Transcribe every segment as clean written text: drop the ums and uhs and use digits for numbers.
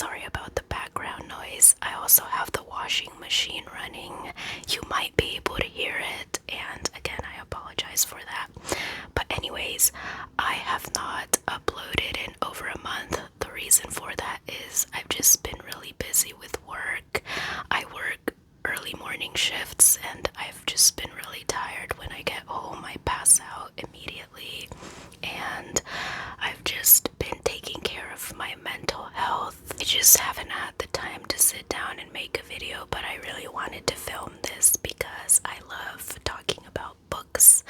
sorry about the background noise. I also have the washing machine running. You might be able to hear it, and again, I apologize for that. But anyways, I have not uploaded in over a month. The reason for that is I've just been really busy with work. I work early morning shifts, and I've just been really tired. When I get home, I pass out immediately, and I've just been taking care of my mental health. I just haven't had the time to sit down and make a video, but I really wanted to film this because I love talking about books.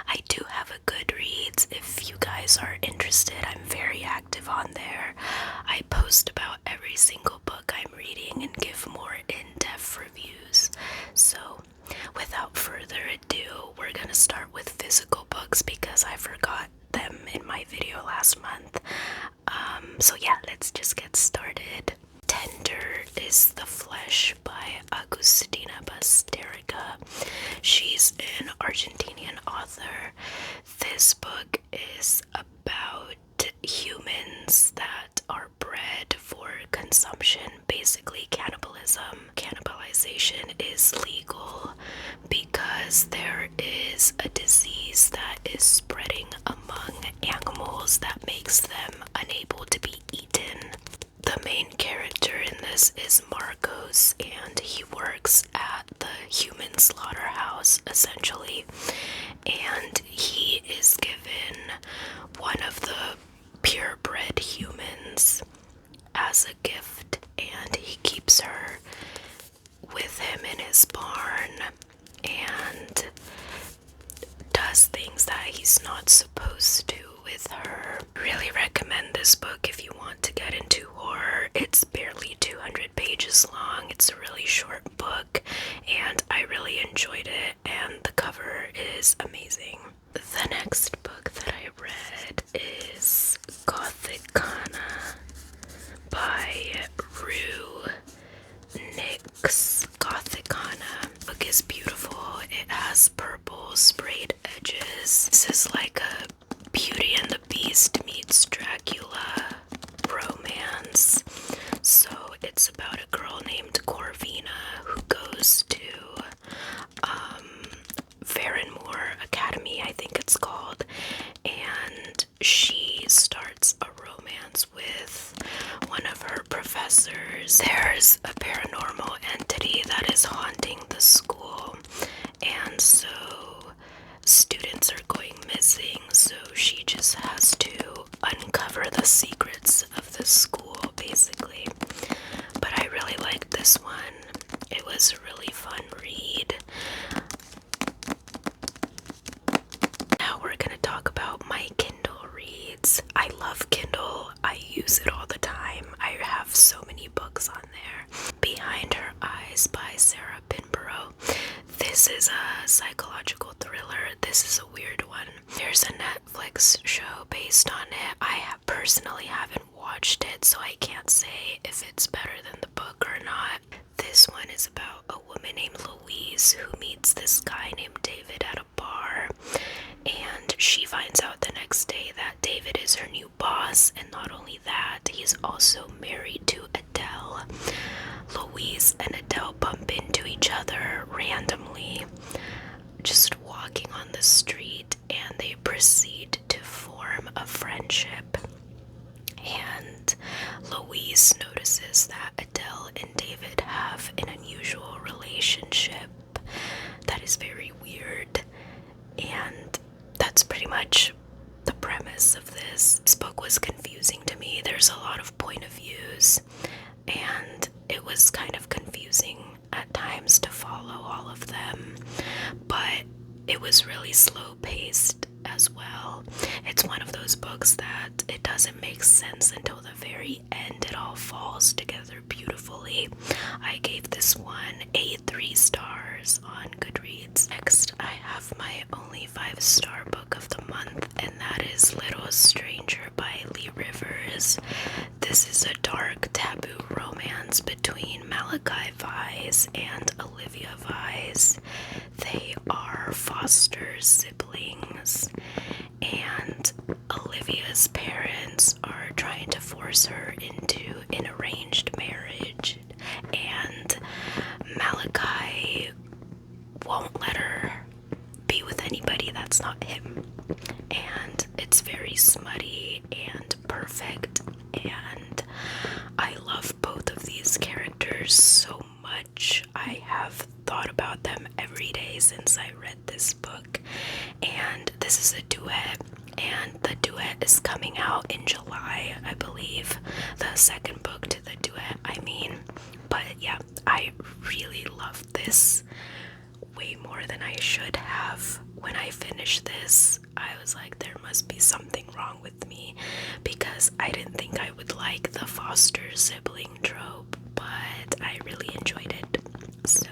I do have a Goodreads. If you guys are interested, I'm very active on there. I post about every single book I'm reading and give more in-depth reviews. So without further ado, we're gonna start with physical books because I forgot them in my video last month. So yeah, let's just get started. Tender is the Flesh by Agustina Basterica. She's an Argentinian author. This book is about humans that are bred for consumption, basically cannibalism. Cannibalization is legal because there is a disease that is spreading among animals that makes them unable to be eaten. The main character in this is Marcos, and he works at the human slaughterhouse, essentially, and he is given one of the purebred humans as a gift, and he keeps her with him in his barn and does things that he's not supposed to with her. Really recommend this book if you want to get into horror. It's barely 200 pages long. It's a really short book, and I really enjoyed it, and the cover is amazing. The next book that I read is Gothic by Rue Nix. Gothicana book is beautiful. It has purple sprayed edges. This is like a Beauty and the Beast meets Dracula romance. So it's about a girl named Corvina who goes to Varenmoor Academy, I think it's called, and she starts a romance with one of her professors. There's a paranormal entity that is haunting the school, and so students are going missing, so she just has to uncover the secrets of the school, basically. But I really liked this one. It was a really fun read. Now we're gonna talk about my Kindle reads. I love Kindle. I use it all the time. I have so many books on there. Behind Her Eyes by Sarah Pinborough. This is a psychological thriller. This is a weird one. There's a Netflix show based on it. I personally haven't watched it, so I can't say if it's better than the book or not. This one is about a woman named Louise who meets this guy named David at a bar, and she finds out the next day that David is her new boss, and not only that, he's also married to Adele. Louise and Adele bump into each other randomly, just walking on the street, and they proceed to form a friendship. And Louise notices that Adele and David have an unusual relationship that is very weird, and that's pretty much the premise of this. This book was confusing to me. There's a lot of point of views, and it was kind of confusing at times to follow all of them, but it was really slow paced as well. It's one of those books that it doesn't make sense until the very end. It all falls together beautifully. I gave this one a 3 stars on Goodreads. Next, I have my only 5-star book of the month, and that is Little Stranger by Lee Rivers. This is a dark, taboo romance between Malachi Vise and Olivia Vise. They are foster siblings, and Olivia's parents are trying to force her into an arranged very smutty and perfect, and I love both of these characters so much. I have thought about them every day since I read this book, and this is a duet, and the duet is coming out in July, I believe. The second book to the duet, I mean. But yeah, I really love this way more than I should have. When I finished this, I was like, there must be something wrong with me, because I didn't think I would like the foster sibling trope, but I really enjoyed it. So,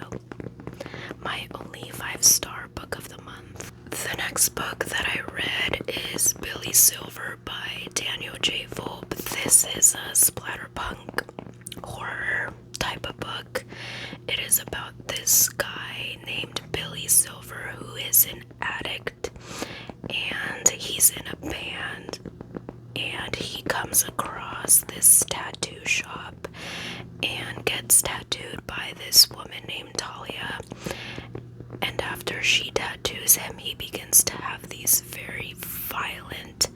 my only 5-star book of the month. The next book that I read is Billy Silver by Daniel J. Volpe. This is a splatterpunk horror type of book. It is about this guy named Billy Silver who is an addict, and he's in a band, and he comes across this tattoo shop and gets tattooed by this woman named Talia. And after she tattoos him, he begins to have these very violent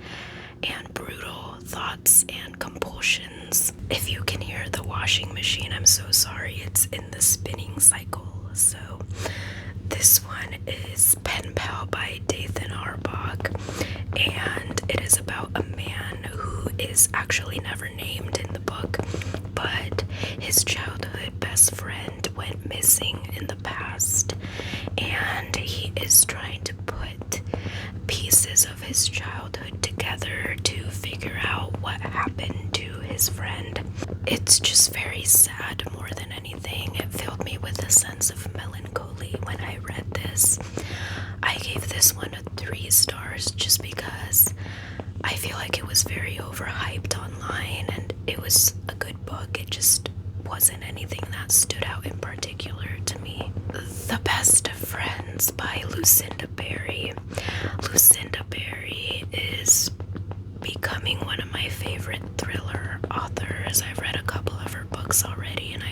and brutal thoughts and compulsions. If you can hear the washing machine, I'm so sorry, it's in the spinning cycle. So this one is Penpal by Detain, and it is about a man who is actually never named in the book, but his childhood best friend went missing in the past, and he is trying to put pieces of his childhood together to figure out what happened to his friend. It's just very sad more than anything. It filled me with a sense of melancholy when I read this. I gave this one a 3 stars just because I feel like it was very overhyped online, and it was a good book. It just wasn't anything that stood out in particular to me. The Best of Friends by Lucinda Berry. Lucinda Berry is becoming one of my favorite thriller authors. I've read a couple of her books already, and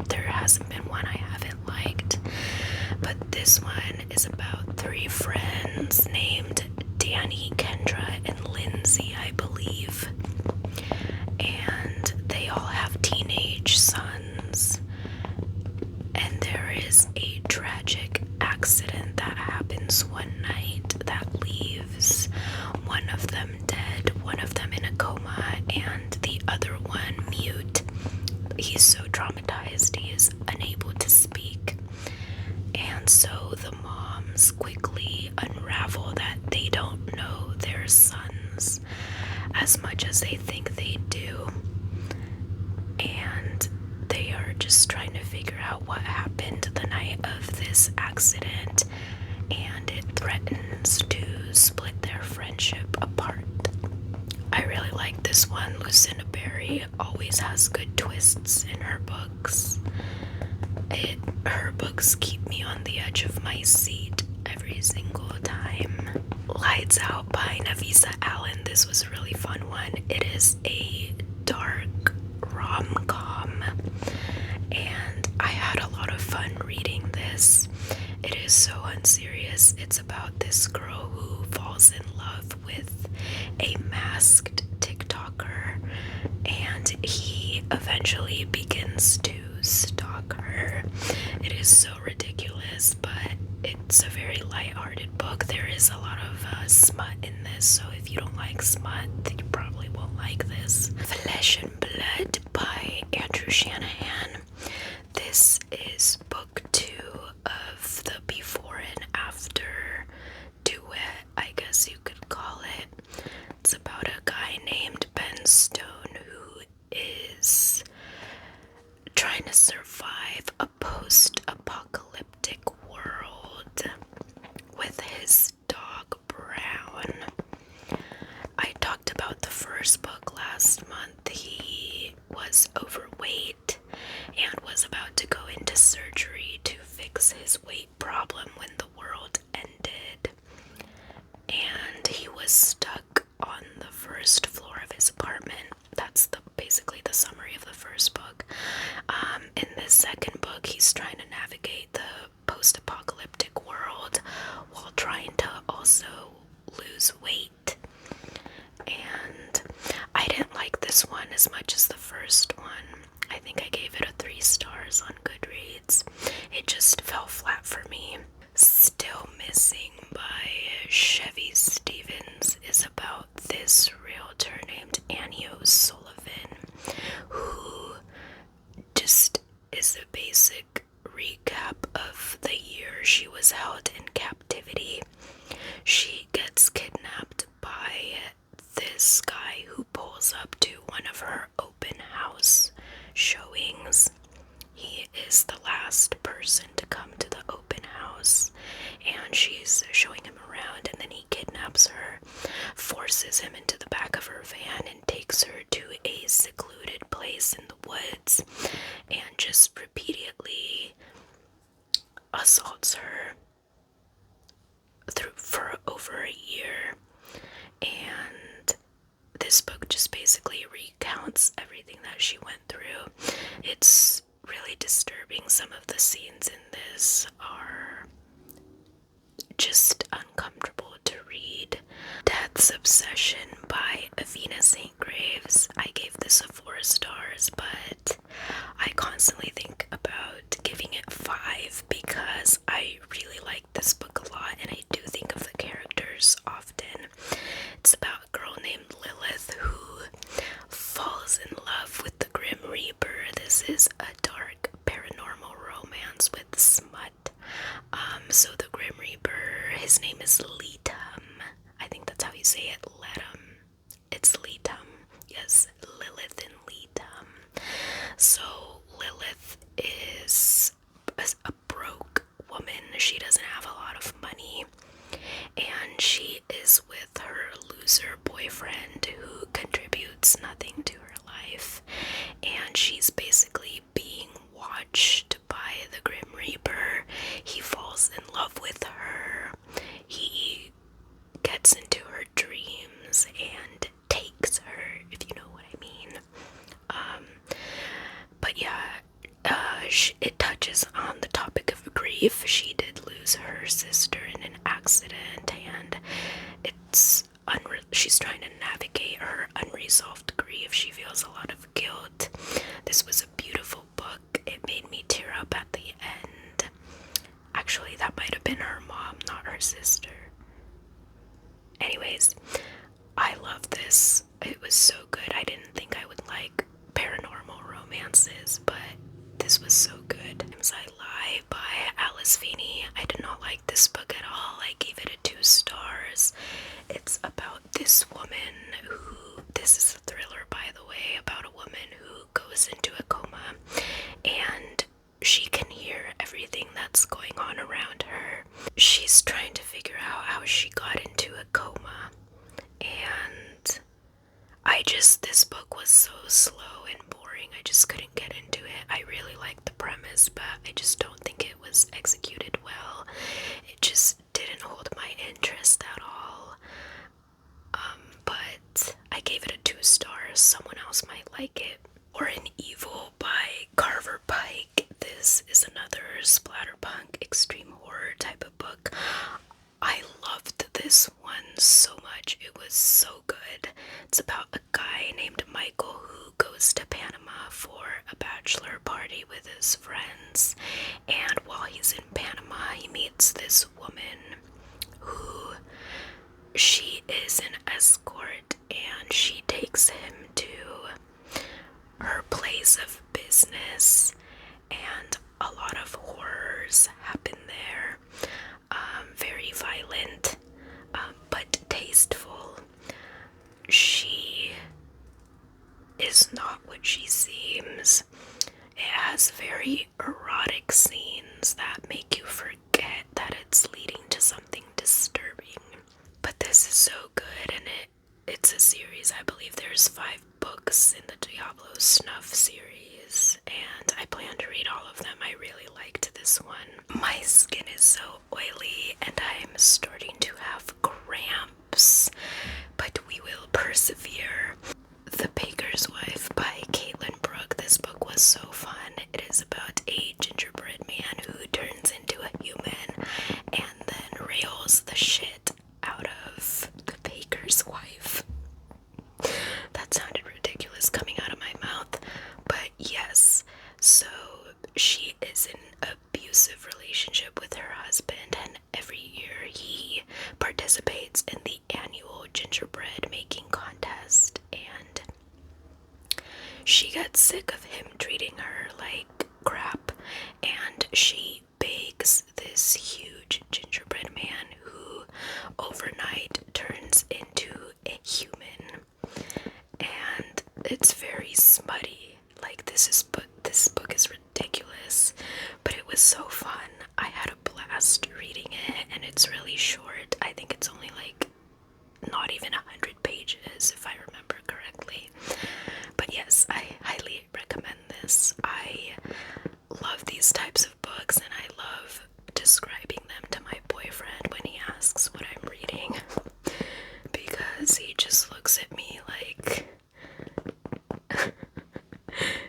there hasn't been one I haven't liked. But this one is about 3 friends named Danny, Kendra, and Lindsay, I believe. And they all have teenage sons. And there is a tragic accident that happens one night that leaves one of them dead, one of them in a coma, and the other one mute. He's so traumatized he is unable to speak. And so the moms quickly unravel that they don't know their sons as much as they think they do. And they are just trying to figure out what happened the night of this accident, and it threatens to split their friendship apart. I really like this one. Lucinda Berry always has good twists in her books. Her books keep me on the edge of my seat every single time. Lights Out by Nafisa Allen. This was a really fun one. It is a dark rom-com, and I had a lot of fun reading this. It is so unserious. It's about this girl who falls in love with a masked TikToker, and he eventually begins to stalk her. It is so ridiculous, but it's a very light-hearted book. There is a lot of smut in this, so if you don't like smut, then you probably won't like this. Flesh and Blood by Andrew Shanahan. This is book 2 of the before and after duet, I guess you could call it. It's about a guy named Ben Stone who is trying to survive a post-apocalyptic world with his dog Brown. I talked about the first book last month. He was overweight and was about to go into surgery to fix his weight problem when the world ended. And he was stuck on the first floor of his apartment. That's basically the summary of the first book. In the second book, he's trying to navigate the post-apocalyptic world while trying to also lose weight. this one as much as the first one. I think I gave it a 3 stars on Goodreads. It just fell flat for me. Still Missing by Chevy Stevens is about this realtor named Annie O'Sullivan, who just is a basic recap of the year she was held in captivity. She gets kidnapped by this guy who pulls up to one of her open house showings. He is the last person to come to the open house, and she's showing him around, and then he kidnaps her, forces him into the back of her van, and takes her to a secluded place in the woods, and just repeatedly assaults her for over a year. And this book just basically recounts everything that she went through. It's really disturbing. Some of the scenes in this are just uncomfortable to read. Death's Obsession by Avina St. Graves. I gave this a 4 stars, but I constantly think about giving it 5 because I really like this book a lot and I do think of the characters often. It's about a girl named Lilith who falls in love with the Grim Reaper. This is a dark paranormal romance with smut. So the Grim Reaper, his name is Leetum. I think that's how you say it, Letum. It's Leetum. Yes, Lilith and Leetum. So Lilith is a broke woman. She doesn't have a lot of money, and she is with her loser boyfriend who contributes nothing to her life, and she's basically being watched by the Grim Reaper. He falls in love with her. He gets into her dreams and takes her, if you know what I mean. But yeah, it touches on the topic of grief. She did lose her sister in an accident, and she's trying to navigate her unresolved grief. She feels a lot of guilt. This was a beautiful book. It made me tear up at the end. Actually, that might have been her mom, not her sister. Anyways, I love this. It was so good. I didn't think I would like paranormal romances, but this was so good. Times I Lie by Alice Feeney. I did not like this book at all. I gave it a 2 stars. It's about this woman this is a thriller, by the way, about a woman who goes into a coma and she can hear everything that's going on around her. She's trying to figure out how she got into a coma, and this book was so slow and boring. I just couldn't get into it. I really liked the premise, but I just don't think it was executed well. It just didn't hold my interest at all. But I gave it a 2 stars. Someone else might like it. Or An Evil by Carver Pike. This is another splatterpunk extreme horror type of book. I loved this one so much. It was so good. It's about a guy named Michael who goes to Panama for a bachelor party with his friends. And while he's in Panama, he meets this woman who she is an escort, and she takes him to her place of business, and a lot of horrors happen there. Very violent, but tasteful. She is not what she seems. It has very erotic scenes that make you forget that it's leading to something disturbing. But this is so good, and it's a series. I believe there's 5 books in the Diablo Snuff series, and I plan to read all of them. I really liked this one. My skin is so oily, and I'm starting to have cramps, but we will persevere. The Baker's Wife by Caitlin Brooke. This book was so fun. It is about a gingerbread man who turns into a human and then rails the shit out of the baker's wife. That sounded ridiculous. she gets sick of him treating her like crap, and she bakes this huge gingerbread man who overnight turns into a human. And it's very smutty. Like, this book is ridiculous, but it was so fun. I had a blast reading it, and it's really short. I think it's only like not even 100 pages, if I remember correctly. But yes, I highly recommend this. I love these types of books, and I love describing them to my boyfriend when he asks what I'm reading, because he just looks at me like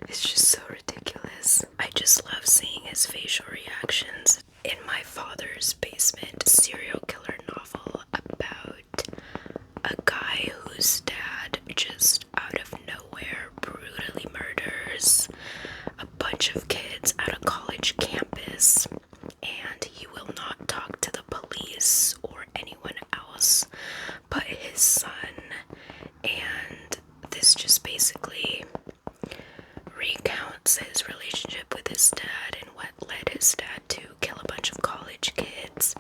it's just so ridiculous. I just love seeing his facial reactions. In My Father's Basement, serial killer novel about a guy whose dad just out of nowhere brutally murders a bunch of kids at a college campus, and he will not talk to the police or anyone else but his son. And this just basically recounts his relationship with his dad and what led his dad to kill a bunch of college kids.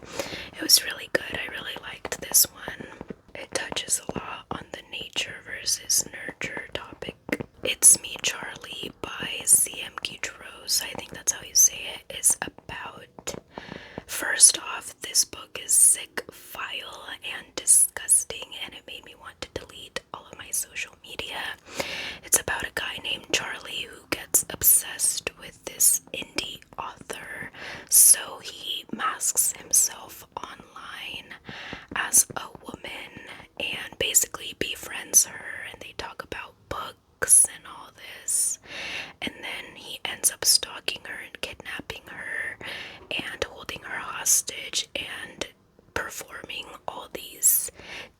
It was really good. I really liked this one. It touches a lot on the nature versus nurture topic. It's Me, Charlie by C.M. Guitros, I think that's how you say it, is about, first off, this book is sick, vile, and disgusting, and it made me want to delete all of my social media. It's about a guy named Charlie who gets obsessed with this indie author, so he masks himself online as a woman and basically befriends her, and they talk about books and all this, and then he ends up stalking her and kidnapping her and holding her hostage and performing all these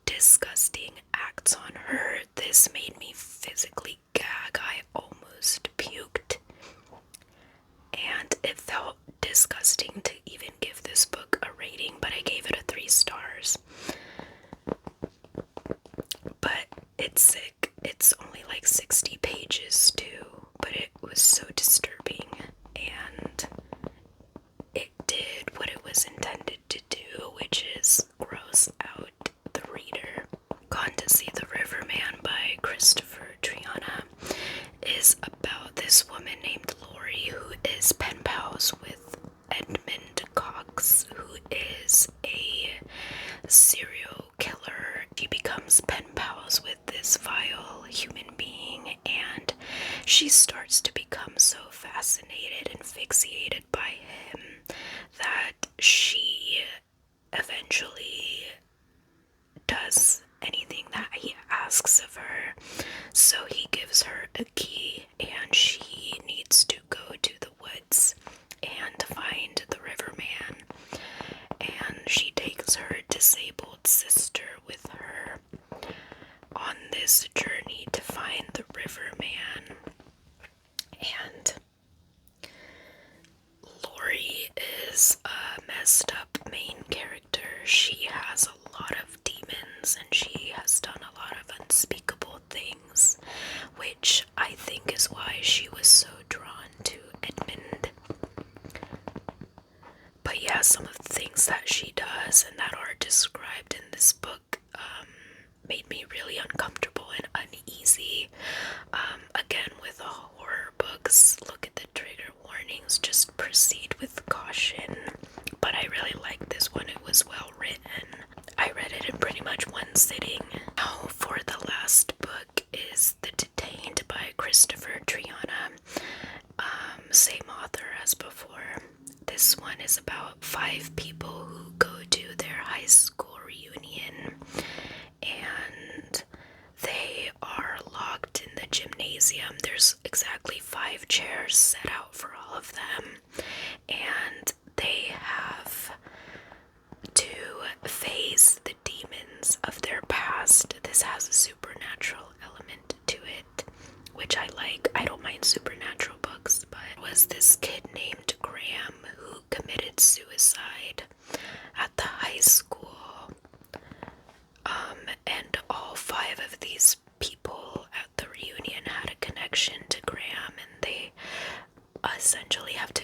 disgusting acts on her. This made me physically gag. I almost puked, and it felt disgusting to even give this book a rating, but I gave it a 3 stars. But it's sick. It's only like 60 pages too, but it was so disturbing, and it did what it was intended to do, which is gross out the reader. Gone to See the Riverman by Christopher Triana is about this woman named Lori who is pen pals with Edmund Cox, who is a serial killer. She becomes pen pals with this vile human being, and she starts to become so fascinated and fixated by him that she eventually does anything that he asks of her. So he gives her a key, and she needs to go to the woods and find the Riverman. And she takes her disabled sister with her on this journey to find the Riverman. And Lori is a messed up main character. She has a lot of demons, and she has done a lot of unspeakable things, which I think is why she was so drawn to Edmund. But yeah, some of the things that she does and that are described in this book made me really uncomfortable and uneasy. Again, with horror books, look at the trigger warnings, just proceed with caution. But I really liked this one. It was well written. I read it in pretty much one sitting. Now for the last book is The Detained by Christopher Triana. Same author as before. This one is about 5 people who go to their high school reunion, and they are locked in the gymnasium. There's exactly 5 chairs set out for all of them, and they have to face the demons of their past. This has a supernatural element to it, which I like. I don't mind supernatural books, but it was this kid named Graham who committed suicide at the high school. And all 5 of these people at the union had a connection to Graham, and they essentially have to